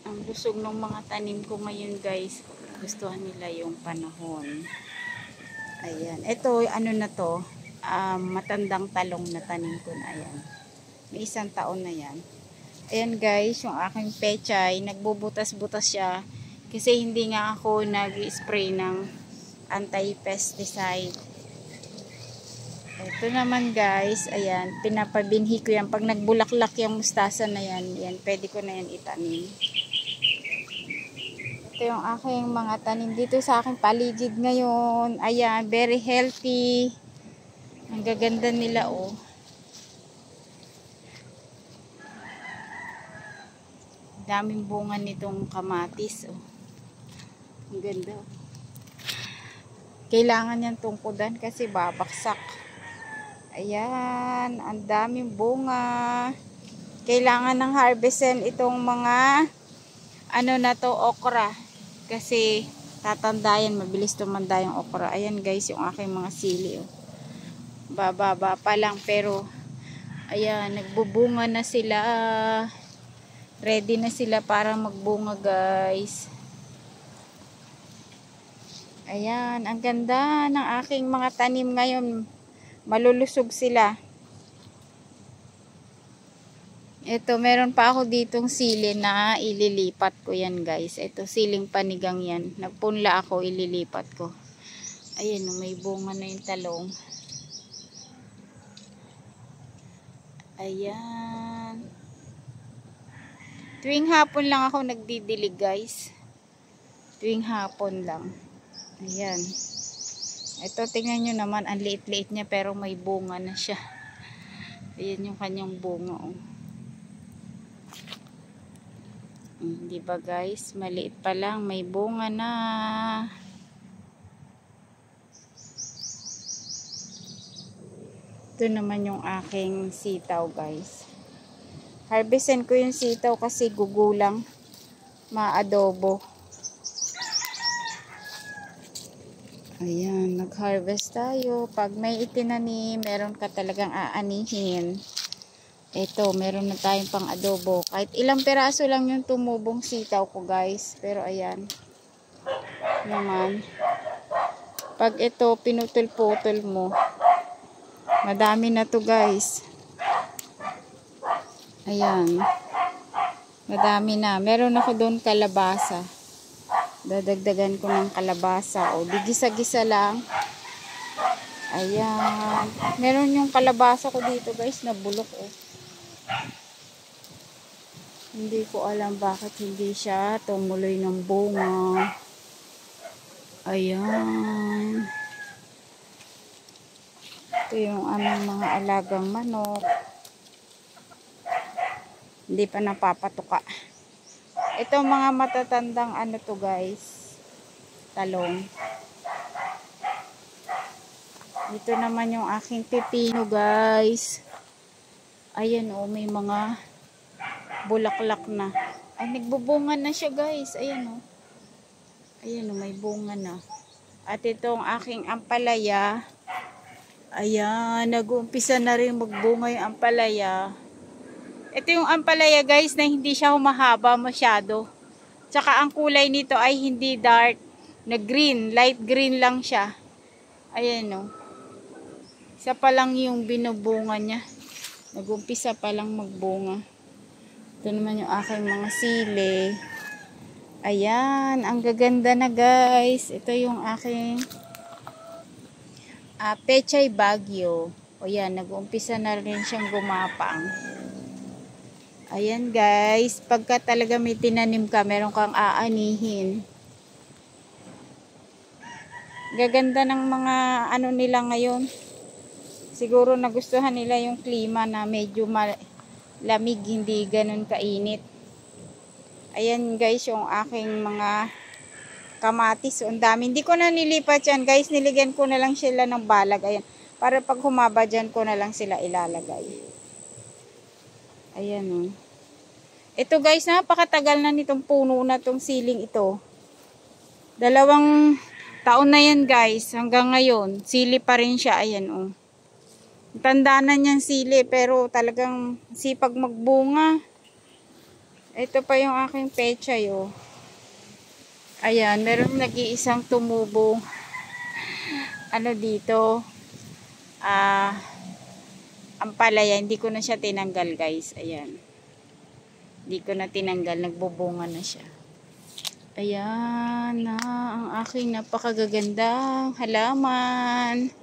Ang lusog ng mga tanim ko ngayon guys. Gustuhan nila yung panahon. Ayan. Ito, ano na to? Matandang talong na tanim ko na. Ayan. May 1 taon na yan. Ayan guys, yung aking pechay, nagbubutas-butas siya. Kasi hindi nga ako nag-spray ng anti-pesticide. Ito naman guys, ayan, pinapabinhi ko yan. Pag nagbulaklak yung mustasa na yan, yan, pwede ko na yan itanim. Ito yung aking mga tanim dito sa aking paligid ngayon. Ayan, very healthy. Ang gaganda nila oh. Daming bunga nitong kamatis oh. Ang ganda. Kailangan yan tungkudan kasi babaksak. Ayan, ang daming bunga. Kailangan ng harvestin itong mga ano na to, okra. Kasi tatanda yan, mabilis tumanda yung okra. Ayan guys, yung aking mga sili oh. Bababa pa lang pero ayan, nagbubunga na sila. Ready na sila para magbunga guys. Ayan, ang ganda ng aking mga tanim ngayon. Malulusog sila. Ito, meron pa ako ditong sili na ililipat ko yan guys. Ito, siling panigang yan. Nagpunla ako, ililipat ko. Ayan, may bunga na yung talong. Ayan. Tuwing hapon lang ako nagdidilig guys. Tuwing hapon lang. Ayan. Ito, tingnan nyo naman, ang liit-liit niya pero may bunga na siya. Ayan yung kanyang bunga oh. Diba guys, maliit pa lang, may bunga na. Ito naman yung aking sitaw guys. Harvestin ko yung sitaw kasi gugulang, maadobo. Ayan, nag-harvest tayo. Pag may itinanim, meron ka talagang aanihin. Ito, meron na tayong pang adobo. Kahit ilang piraso lang yung tumubong sitaw ko guys. Pero ayan. Naman. Pag ito, pinutol-putol mo. Madami na to guys. Ayan. Madami na. Meron ako doon kalabasa. Dadagdagan ko ng kalabasa. O, di gisa-gisa lang. Ayan. Meron yung kalabasa ko dito guys na bulok o. Hindi ko alam bakit hindi siya tumuloy ng bunga. Ayan. Ito yung aming mga alagang manok. Hindi pa napapatuka. Ito mga matatandang ano to guys. Talong. Ito naman yung aking pipino guys. Ayan oh, may mga bulaklak na. Ay, nagbubunga na siya guys. Ayan oh. Ayan oh, may bunga na. At itong aking ampalaya. Ayan, nag-uumpisa na rin magbunga yung ampalaya. Ito yung ampalaya guys na hindi siya humahaba masyado. Tsaka ang kulay nito ay hindi dark na green. Light green lang siya. Ayan oh. Isa pa lang yung binubunga niya. Nag-umpisa pa lang magbunga. Ito naman yung aking mga sili. Ayan, ang gaganda na guys. Ito yung aking pechay bagyo. O yan, nag-umpisa na rin siyang gumapang. Ayan guys, pagka talaga may tinanim ka, meron kang aanihin. Gaganda ng mga ano nila ngayon. Siguro nagustuhan nila yung klima na medyo lamig, hindi ganun kainit. Ayan guys, yung aking mga kamatis. Ang dami. Hindi ko na nilipat yan guys. Niligyan ko na lang sila ng balag. Ayan. Para pag humaba dyan ko na lang sila ilalagay. Ayan o. Ito guys, napakatagal na nitong puno na tong siling ito. 2 taon na yan guys. Hanggang ngayon. Sili pa rin siya. Ayan o. Tanda na niyan sili pero talagang sipag magbunga. Ito pa yung aking pechay, oh. Ayan, meron nag-iisang tumubong ano dito. Ampalaya, hindi ko na siya tinanggal, guys. Ayan. Hindi ko na tinanggal, nagbubunga na siya. Ayan na ang aking napakagagandang halaman.